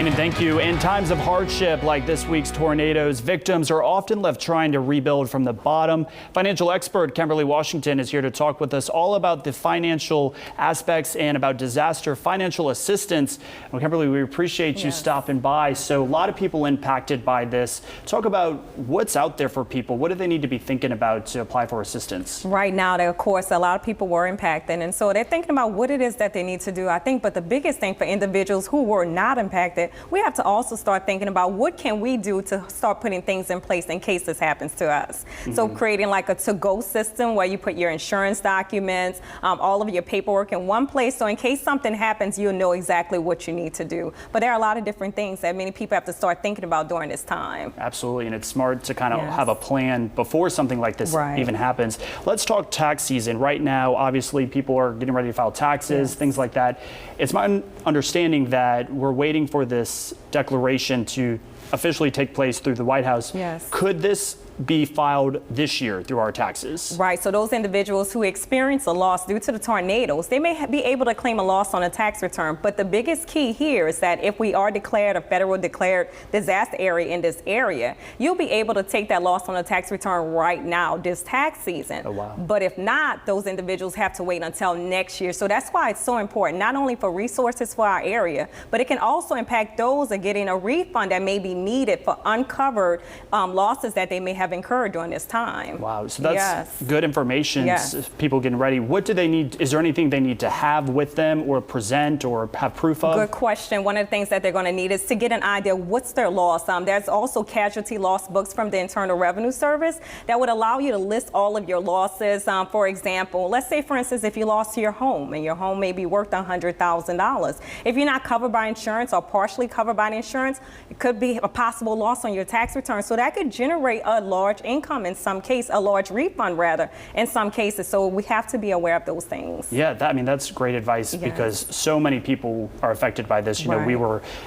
Shannon, thank you. In times of hardship like this week's tornadoes, victims are often left trying to rebuild from the bottom. Financial expert Kimberly Washington is here to talk with us all about the financial aspects and about disaster financial assistance. Well, Kimberly, we appreciate you stopping by. So a lot of people impacted by this. Talk about what's out there for people. What do they need to be thinking about to apply for assistance? Right now, of course, a lot of people were impacted, and so they're thinking about what it is that they need to do, I think. But the biggest thing for individuals who were not impacted, we have to also start thinking about what can we do to start putting things in place in case this happens to us. So creating like a to-go system where you put your insurance documents, all of your paperwork in one place, so in case something happens, you'll know exactly what you need to do. But there are a lot of different things that many people have to start thinking about during this time. Absolutely, and it's smart to kind of have a plan before something like this even happens. Let's talk tax season. Right now, obviously, people are getting ready to file taxes, things like that. It's my understanding that we're waiting for this declaration to officially take place through the White House. Could this be filed this year through our taxes? Right, so those individuals who experience a loss due to the tornadoes, they may be able to claim a loss on a tax return. But the biggest key here is that if we are declared a federal declared disaster area in this area, you'll be able to take that loss on a tax return right now this tax season. But if not, those individuals have to wait until next year. So that's why it's so important, not only for resources for our area, but it can also impact those that are getting a refund that may be needed for uncovered losses that they may have incurred during this time. Wow, so that's good information. People getting ready. What do they need? Is there anything they need to have with them or present or have proof of? Good question. One of the things that they're going to need is to get an idea what's their loss. There's also casualty loss books from the Internal Revenue Service that would allow you to list all of your losses. For example, let's say, for instance, if you lost your home and your home may be worth $100,000. If you're not covered by insurance or partially covered by insurance, it could be a possible loss on your tax return. So that could generate a large income in some cases, a large refund rather, in some cases. So we have to be aware of those things. Yeah, I mean, that's great advice because so many people are affected by this. You know, we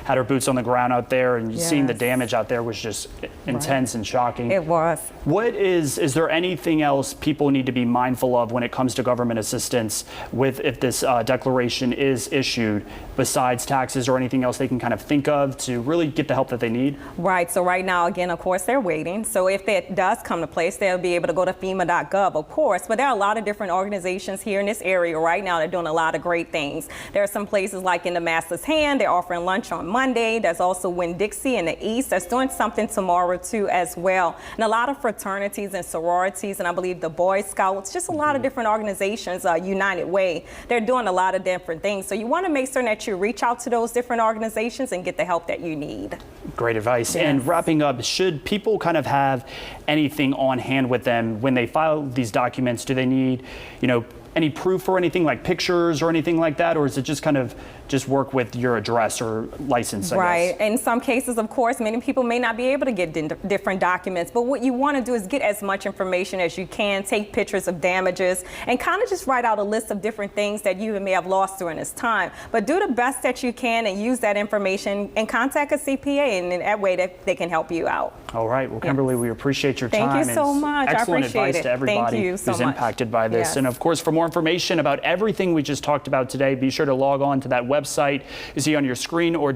had our boots on the ground out there, and seeing the damage out there was just intense and shocking. It was. Is there anything else people need to be mindful of when it comes to government assistance if this declaration is issued, besides taxes, or anything else they can kind of think of to really get the help that they need? Right, so right now, again, of course, they're waiting. So if it does come to place, they'll be able to go to FEMA.gov, of course, but there are a lot of different organizations here in this area right now that are doing a lot of great things. There are some places like in the Master's Hand, they're offering lunch on Monday. There's also Winn-Dixie in the East that's doing something tomorrow too as well. And a lot of fraternities and sororities, and I believe the Boy Scouts, just a lot of different organizations, United Way, they're doing a lot of different things. So you want to make sure that you reach out to those different organizations and get the help that you need. Great advice. And wrapping up, should people kind of have anything on hand with them when they file these documents? Do they need, any proof or anything like pictures or anything like that? Or is it just kind of just work with your address or license, I guess? In some cases, of course, many people may not be able to get different documents, but what you want to do is get as much information as you can, take pictures of damages, and kind of just write out a list of different things that you may have lost during this time. But do the best that you can and use that information and contact a CPA, and in that way that they can help you out. All right. Well, Kimberly, we appreciate your time. Thank you so much. Excellent I appreciate advice to everybody who's impacted by this. And of course, for more information about everything we just talked about today, be sure to log on to that website you see on your screen or